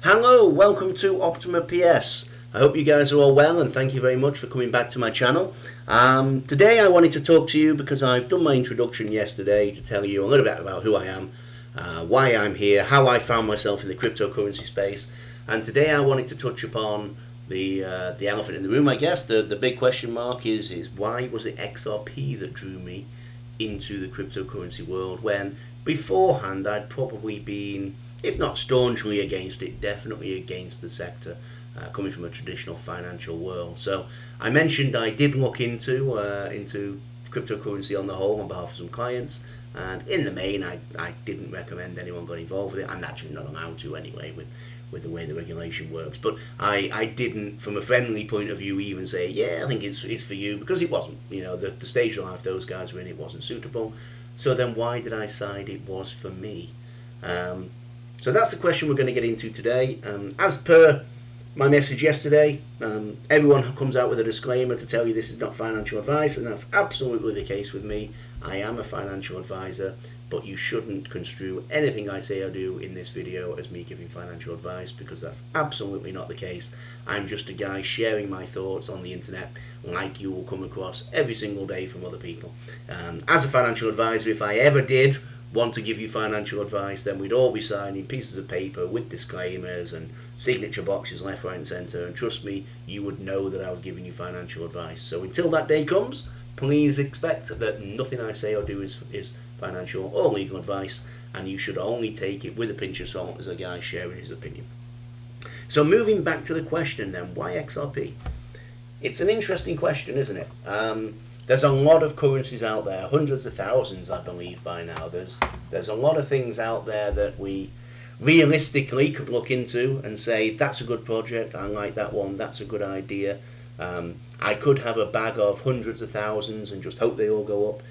Hello, welcome to Optima PS. I hope you guys are all well and thank you very much for coming back to my channel. Today I wanted to talk to you because I've done my introduction yesterday to tell you a little bit about who I am, why I'm here, how I found myself in the cryptocurrency space, and today I wanted to touch upon the elephant in the room, I guess. The big question mark is why was it XRP that drew me into the cryptocurrency world when beforehand I'd probably been, if not staunchly against it, definitely against the sector, coming from a traditional financial world. So I mentioned I did look into cryptocurrency on the whole on behalf of some clients, and in the main I didn't recommend anyone got involved with it. I'm actually not allowed to anyway with the way the regulation works. But I didn't, from a friendly point of view, even say, yeah, I think it's for you, because it wasn't. The stage of life those guys were in, it wasn't suitable. So then why did I decide it was for me? So that's the question we're going to get into today. As per my message yesterday, everyone comes out with a disclaimer to tell you this is not financial advice, and that's absolutely the case with me. I am a financial advisor, but you shouldn't construe anything I say or do in this video as me giving financial advice, because that's absolutely not the case. I'm just a guy sharing my thoughts on the internet like you will come across every single day from other people. As a financial advisor, if I ever did want to give you financial advice, then we'd all be signing pieces of paper with disclaimers and signature boxes left, right and centre, and trust me, you would know that I was giving you financial advice. So until that day comes, please expect that nothing I say or do is financial or legal advice, and you should only take it with a pinch of salt as a guy sharing his opinion. So moving back to the question then, why XRP? It's an interesting question, isn't it? There's a lot of currencies out there, hundreds of thousands, I believe, by now. There's a lot of things out there that we realistically could look into and say, that's a good project, I like that one, that's a good idea. I could have a bag of hundreds of thousands and just hope they all go up.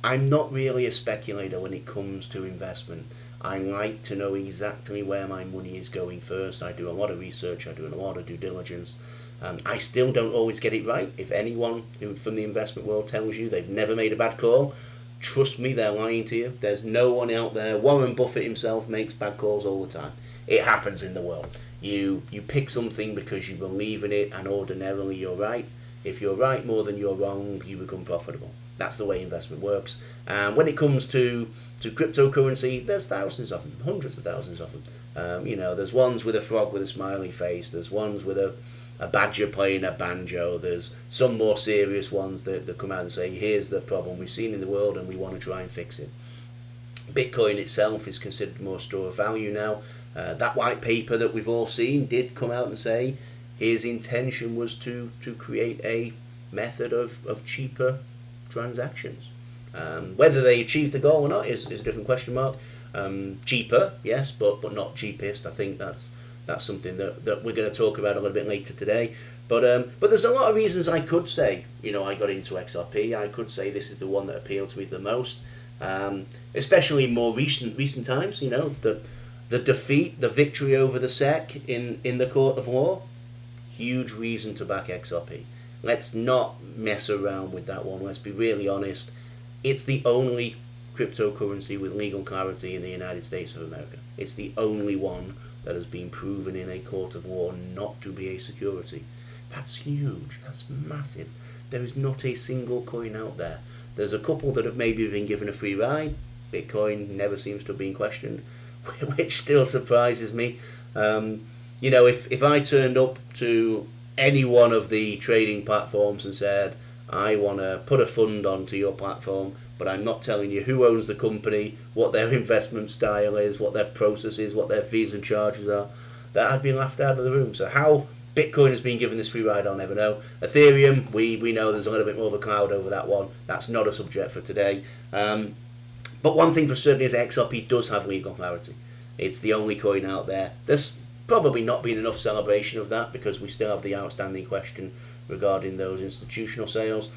I'm not really a speculator when it comes to investment. I like to know exactly where my money is going first. I do a lot of research, I do a lot of due diligence. I still don't always get it right. If anyone from the investment world tells you they've never made a bad call, trust me, they're lying to you. There's no one out there. Warren Buffett himself makes bad calls all the time. It happens in the world. You pick something because you believe in it, and ordinarily you're right. If you're right more than you're wrong, you become profitable. That's the way investment works. And when it comes to cryptocurrency, there's thousands of them, hundreds of thousands of them. There's ones with a frog with a smiley face. There's ones with a badger playing a banjo. There's some more serious ones that come out and say, here's the problem we've seen in the world and we want to try and fix it. Bitcoin itself is considered more store of value now. That white paper that we've all seen did come out and say his intention was to create a method of cheaper transactions. Whether they achieved the goal or not is a different question mark. Cheaper, yes, but not cheapest. I think that's something that we're going to talk about a little bit later today. But there's a lot of reasons I could say, I got into XRP. I could say this is the one that appealed to me the most, especially in more recent times. The defeat, the victory over the SEC in the court of law, huge reason to back XRP. Let's not mess around with that one. Let's be really honest. It's the only cryptocurrency with legal clarity in the United States of America. It's the only one that has been proven in a court of law not to be a security. That's huge. That's massive. There is not a single coin out there. There's a couple that have maybe been given a free ride. Bitcoin never seems to have been questioned, which still surprises me. If I turned up to any one of the trading platforms and said, I want to put a fund onto your platform, but I'm not telling you who owns the company, what their investment style is, what their process is, what their fees and charges are, that I'd be laughed out of the room. So how Bitcoin has been given this free ride, I'll never know. Ethereum, we know there's a little bit more of a cloud over that one. That's not a subject for today. But one thing for certain is XRP does have legal clarity. It's the only coin out there. There's probably not been enough celebration of that because we still have the outstanding question regarding those institutional sales.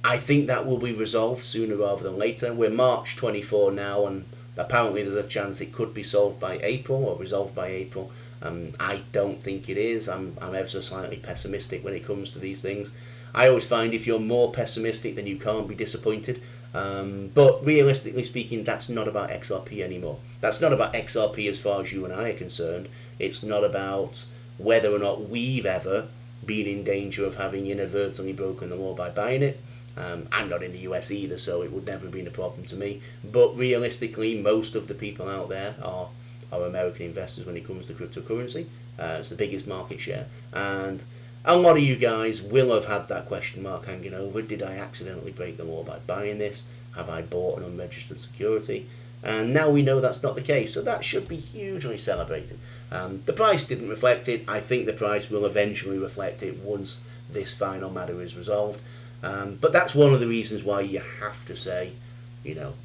I think that will be resolved sooner rather than later. We're March 24 now, and apparently there's a chance it could be solved by April or resolved by April. I don't think it is. I'm ever so slightly pessimistic when it comes to these things. I always find if you're more pessimistic, then you can't be disappointed. But realistically speaking, that's not about XRP anymore. That's not about XRP as far as you and I are concerned. It's not about whether or not we've ever been in danger of having inadvertently broken the law by buying it. I'm not in the US either, so it would never have been a problem to me. But realistically, most of the people out there are American investors when it comes to cryptocurrency. It's the biggest market share. And a lot of you guys will have had that question mark hanging over. Did I accidentally break the law by buying this? Have I bought an unregistered security? And now we know that's not the case, so that should be hugely celebrated. The price didn't reflect it. I think the price will eventually reflect it once this final matter is resolved. But that's one of the reasons why you have to say,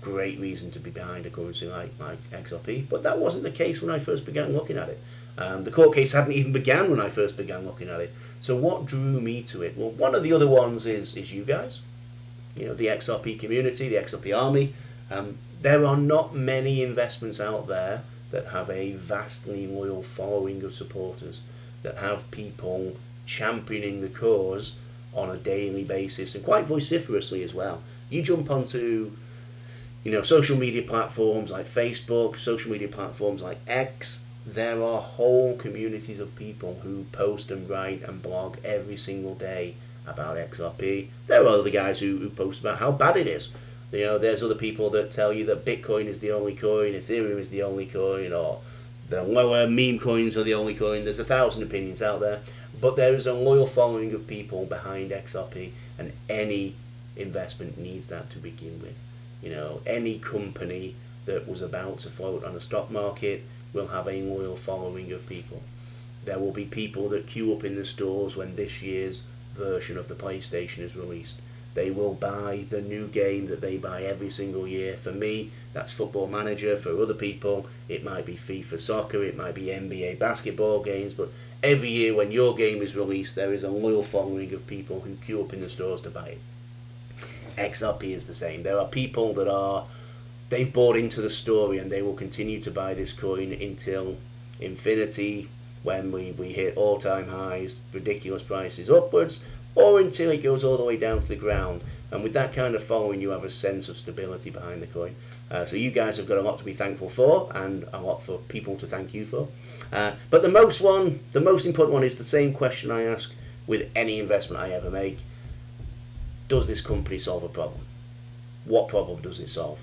great reason to be behind a currency like XRP. But that wasn't the case when I first began looking at it. The court case hadn't even begun when I first began looking at it. So what drew me to it? Well, one of the other ones is you guys, the XRP community, the XRP army. There are not many investments out there that have a vastly loyal following of supporters, that have people championing the cause on a daily basis and quite vociferously as well. You jump onto social media platforms like Facebook, social media platforms like X, there are whole communities of people who post and write and blog every single day about XRP. There are other guys who post about how bad it is. There's other people that tell you that Bitcoin is the only coin, Ethereum is the only coin, or the lower meme coins are the only coin. There's 1,000 opinions out there, but there is a loyal following of people behind XRP, and any investment needs that to begin with. Any company that was about to float on the stock market will have a loyal following of people. There will be people that queue up in the stores when this year's version of the PlayStation is released. They will buy the new game that they buy every single year. For me, that's Football Manager. For other people, it might be FIFA Soccer, it might be NBA basketball games, but every year when your game is released, there is a loyal following of people who queue up in the stores to buy it. XRP is the same. There are people that they've bought into the story and they will continue to buy this coin until infinity, when we hit all-time highs, ridiculous prices upwards, or until it goes all the way down to the ground. And with that kind of following, you have a sense of stability behind the coin. So you guys have got a lot to be thankful for, and a lot for people to thank you for. But the most important one is the same question I ask with any investment I ever make. Does this company solve a problem? What problem does it solve?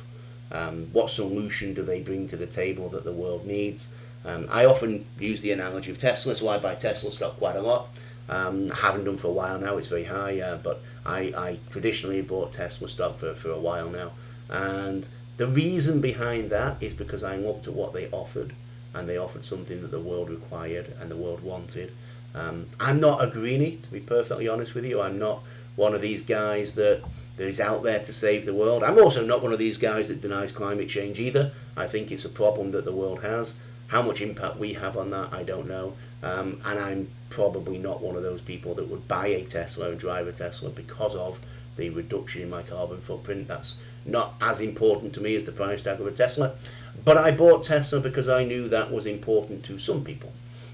What solution do they bring to the table that the world needs? I often use the analogy of Tesla, so I buy Tesla stock quite a lot. I haven't done for a while now, it's very high, but I traditionally bought Tesla stock for a while now. And the reason behind that is because I looked at what they offered, and they offered something that the world required and the world wanted. I'm not a greenie, to be perfectly honest with you. I'm not one of these guys that is out there to save the world. I'm also not one of these guys that denies climate change either. I think it's a problem that the world has. How much impact we have on that, I don't know. And I'm probably not one of those people that would buy a Tesla and drive a Tesla because of the reduction in my carbon footprint. That's not as important to me as the price tag of a Tesla. But I bought Tesla because I knew that was important to some people.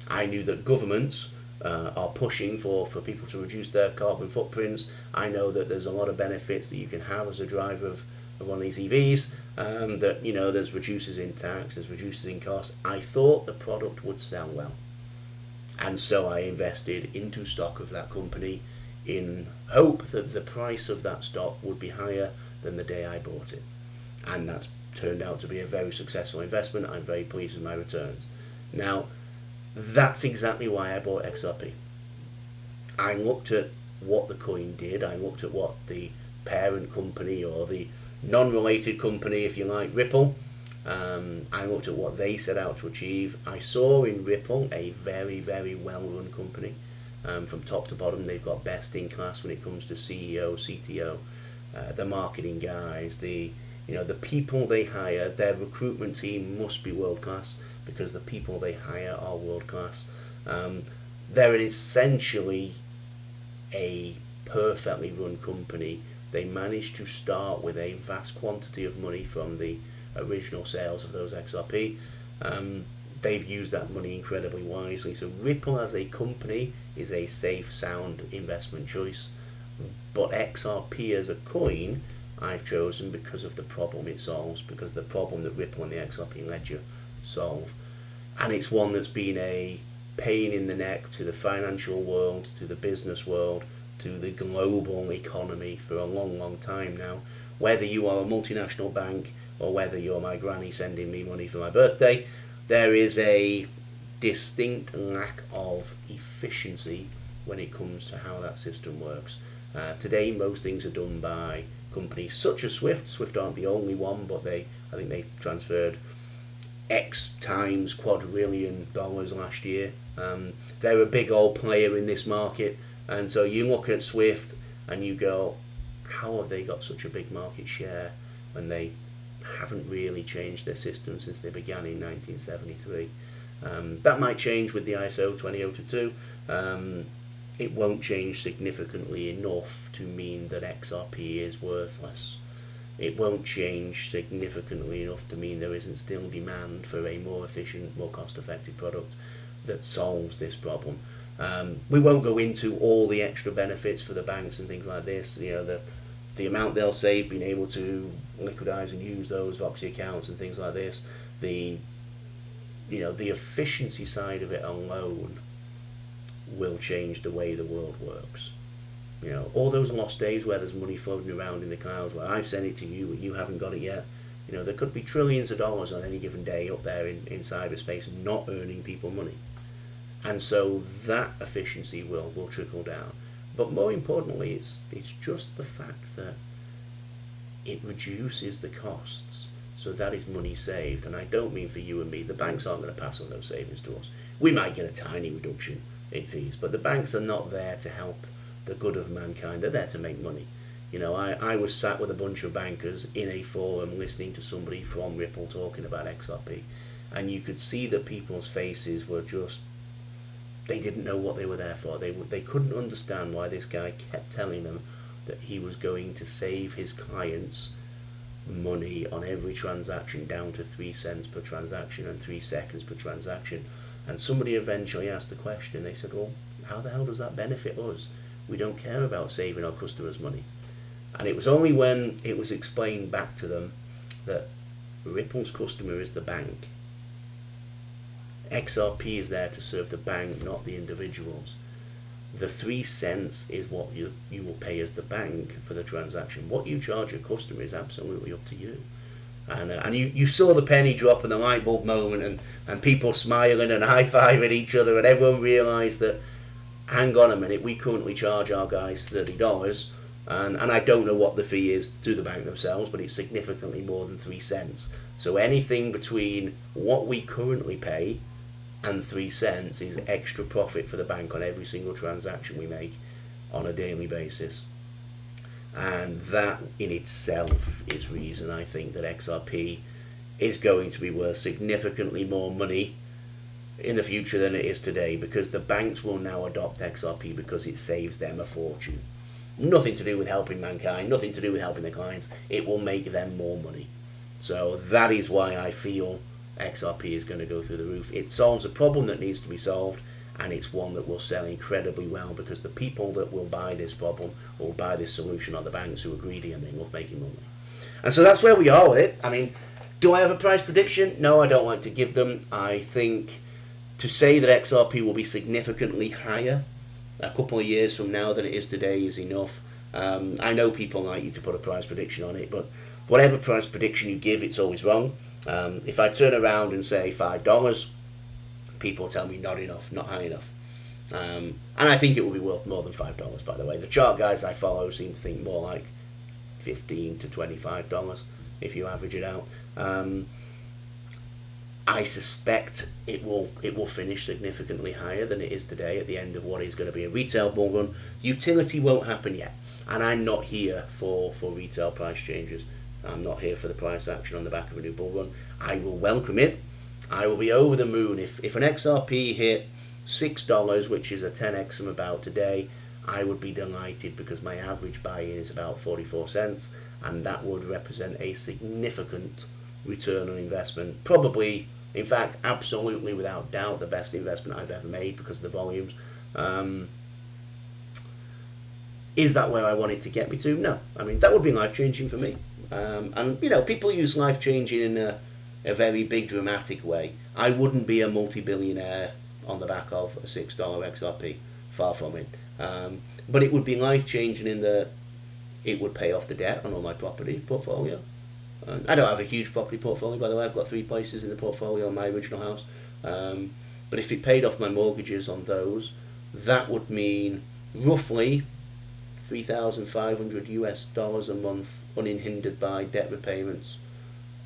I knew that governments are pushing for people to reduce their carbon footprints. I know that there's a lot of benefits that you can have as a driver of one of these EVs, that there's reduces in tax, there's reduces in cost. I thought the product would sell well, and so I invested into stock of that company in hope that the price of that stock would be higher than the day I bought it, and that's turned out to be a very successful investment. I'm very pleased with my returns. Now, that's exactly why I bought XRP. I looked at what the coin did, I looked at what the parent company, or the non-related company, if you like, Ripple, I looked at what they set out to achieve. I saw in Ripple a very, very well-run company. From top to bottom, they've got best in class when it comes to CEO, CTO, the marketing guys, the people they hire. Their recruitment team must be world class, because the people they hire are world class. They're essentially a perfectly run company. They managed to start with a vast quantity of money from the original sales of those XRP. They've used that money incredibly wisely. So Ripple as a company is a safe, sound investment choice. But XRP as a coin I've chosen because of the problem it solves, because of the problem that Ripple and the XRP ledger solve. And it's one that's been a pain in the neck to the financial world, to the business world, to the global economy for a long, long time now. Whether you are a multinational bank or whether you're my granny sending me money for my birthday, there is a distinct lack of efficiency when it comes to how that system works. Today, most things are done by companies such as Swift. Swift aren't the only one, but I think they transferred X times quadrillion dollars last year. They're a big old player in this market, and so you look at Swift and you go, how have they got such a big market share when they haven't really changed their system since they began in 1973? That might change with the ISO 20022. It won't change significantly enough to mean that XRP is worthless. It won't change significantly enough to mean there isn't still demand for a more efficient, more cost-effective product that solves this problem. We won't go into all the extra benefits for the banks and things like this. You know, the amount they'll save being able to liquidize and use those Voxy accounts and things like this. The efficiency side of it alone will change the way the world works. You know, all those lost days where there's money floating around in the clouds, where I sent it to you and you haven't got it yet. You know, there could be trillions of dollars on any given day up there in cyberspace not earning people money. And so that efficiency will trickle down. But more importantly, it's just the fact that it reduces the costs. So that is money saved. And I don't mean for you and me. The banks aren't going to pass on those savings to us. We might get a tiny reduction in fees, but the banks are not there to help the good of mankind. They're there to make money. You know, I was sat with a bunch of bankers in a forum listening to somebody from Ripple talking about XRP, and you could see that people's faces were just, they didn't know what they were there for. They couldn't understand why this guy kept telling them that he was going to save his clients money on every transaction down to 3 cents per transaction and 3 seconds per transaction. And somebody eventually asked the question. They said, well, how the hell does that benefit us? We don't care about saving our customers money. And it was only when it was explained back to them that Ripple's customer is the bank. XRP is there to serve the bank, not the individuals. The 3 cents is what you will pay as the bank for the transaction. What you charge your customer is absolutely up to you. And you saw the penny drop and the light bulb moment, and people smiling and high-fiving each other, and everyone realised that, hang on a minute, we currently charge our guys $30, and I don't know what the fee is to the bank themselves, but it's significantly more than 3 cents. So anything between what we currently pay and 3 cents is extra profit for the bank on every single transaction we make on a daily basis. And that in itself is reason I think that XRP is going to be worth significantly more money in the future than it is today, because the banks will now adopt XRP because it saves them a fortune. Nothing to do with helping mankind, nothing to do with helping their clients. It will make them more money. So that is why I feel XRP is going to go through the roof. It solves a problem that needs to be solved, and it's one that will sell incredibly well, because the people that will buy this problem or buy this solution are the banks who are greedy and they love making money. And so that's where we are with it. I mean, do I have a price prediction? No, I don't like to give them. I think to say that XRP will be significantly higher a couple of years from now than it is today is enough. I know people like you to put a price prediction on it, but whatever price prediction you give, it's always wrong. If I turn around and say $5, people tell me not enough, not high enough. And I think it will be worth more than $5, by the way. The chart guys I follow seem to think more like $15 to $25 if you average it out. I suspect it will finish significantly higher than it is today at the end of what is going to be a retail bull run. Utility won't happen yet, and I'm not here for retail price changes. I'm not here for the price action on the back of a new bull run. I will welcome it. I will be over the moon if an XRP hit $6, which is a 10x from about today. I would be delighted, because my average buy-in is about 44 cents, and that would represent a significant return on investment. Probably, in fact, absolutely without doubt, the best investment I've ever made because of the volumes. Is that where I want it to get me to? No. I mean, that would be life-changing for me. And, you know, people use life-changing in a very big, dramatic way. I wouldn't be a multi-billionaire on the back of a $6 XRP. Far from it. But it would be life-changing in that it would pay off the debt on all my property portfolio. I don't have a huge property portfolio, by the way. I've got 3 places in the portfolio on my original house. But if it paid off my mortgages on those, that would mean roughly $3,500 a month unhindered by debt repayments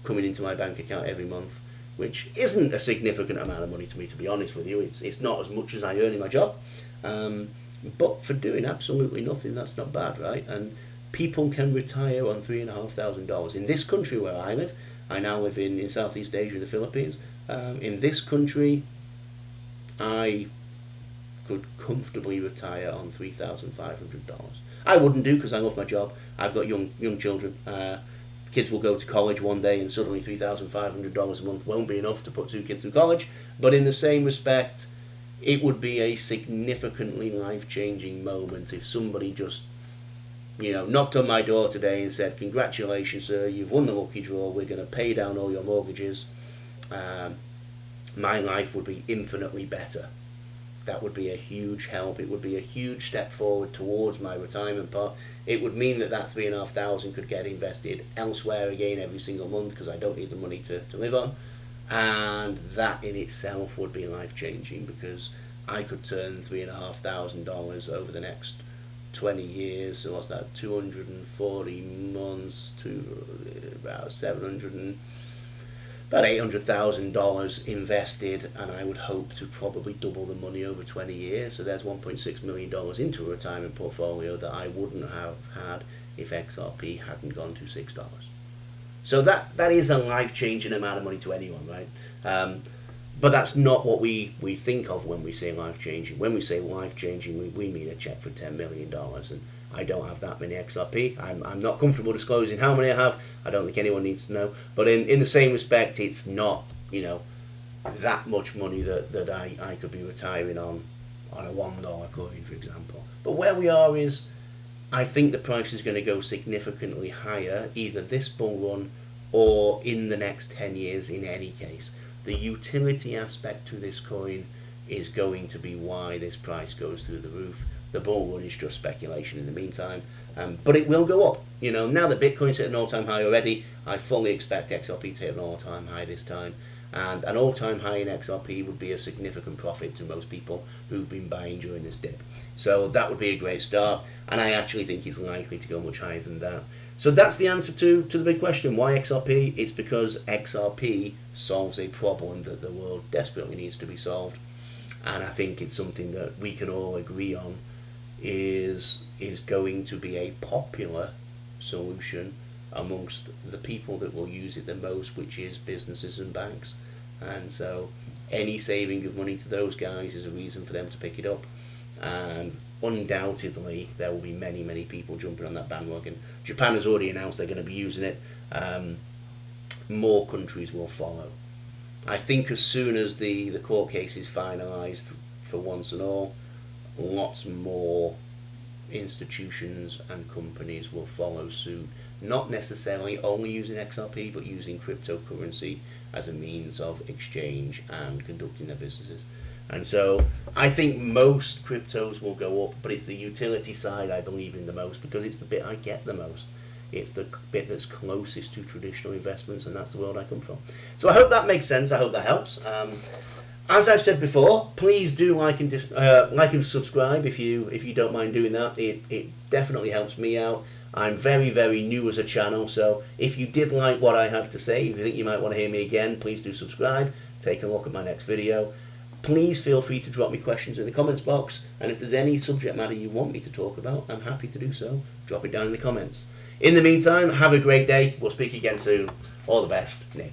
coming into my bank account every month, which isn't a significant amount of money to me, to be honest with you. It's not as much as I earn in my job. But for doing absolutely nothing, that's not bad, right? And people can retire on $3,500. In this country where I live, I now live in Southeast Asia, the Philippines. In this country, I could comfortably retire on $3,500. I wouldn't do, because I love my job. I've got young children. Kids will go to college one day, and suddenly $3,500 a month won't be enough to put 2 kids through college. But in the same respect, it would be a significantly life-changing moment if somebody just, you know, knocked on my door today and said, "Congratulations, sir, you've won the lucky draw. We're going to pay down all your mortgages." My life would be infinitely better. That would be a huge help. It would be a huge step forward towards my retirement part. It would mean that $3,500 could get invested elsewhere again every single month, because I don't need the money to live on. And that in itself would be life-changing, because I could turn $3,500 over the next 20 years, so what's that, 240 months to about about $800,000 invested, and I would hope to probably double the money over 20 years. So there's $1.6 million into a retirement portfolio that I wouldn't have had if XRP hadn't gone to $6. So that is a life-changing amount of money to anyone, right? But that's not what we think of when we say life-changing. When we say life-changing, we mean a check for $10 million. And I don't have that many XRP. I'm not comfortable disclosing how many I have. I don't think anyone needs to know. But in the same respect, it's not, you know, that much money that I could be retiring on a $1 coin, for example. But where we are is, I think the price is going to go significantly higher, either this bull run or in the next 10 years in any case. The utility aspect to this coin is going to be why this price goes through the roof. The bull run is just speculation in the meantime, but it will go up. You know, now that Bitcoin's hit an all-time high already, I fully expect XRP to hit an all-time high this time. And an all-time high in XRP would be a significant profit to most people who've been buying during this dip. So that would be a great start, and I actually think it's likely to go much higher than that. So that's the answer to the big question. Why XRP? It's because XRP solves a problem that the world desperately needs to be solved. And I think it's something that we can all agree on is going to be a popular solution amongst the people that will use it the most, which is businesses and banks. And so any saving of money to those guys is a reason for them to pick it up. And undoubtedly there will be many people jumping on that bandwagon. Japan has already announced they're going to be using it. More countries will follow. I think as soon as the court case is finalised for once and all, lots more institutions and companies will follow suit, not necessarily only using XRP, but using cryptocurrency as a means of exchange and conducting their businesses. And so I think most cryptos will go up, but it's the utility side I believe in the most, because it's the bit I get the most. It's the bit that's closest to traditional investments, and that's the world I come from. So I hope that makes sense. I hope that helps. As I've said before, please do like and subscribe if you don't mind doing that. It definitely helps me out. I'm very new as a channel, so if you did like what I had to say, if you think you might want to hear me again, please do subscribe. Take a look at my next video. Please feel free to drop me questions in the comments box, and if there's any subject matter you want me to talk about, I'm happy to do so. Drop it down in the comments. In the meantime, have a great day. We'll speak again soon. All the best, Nick.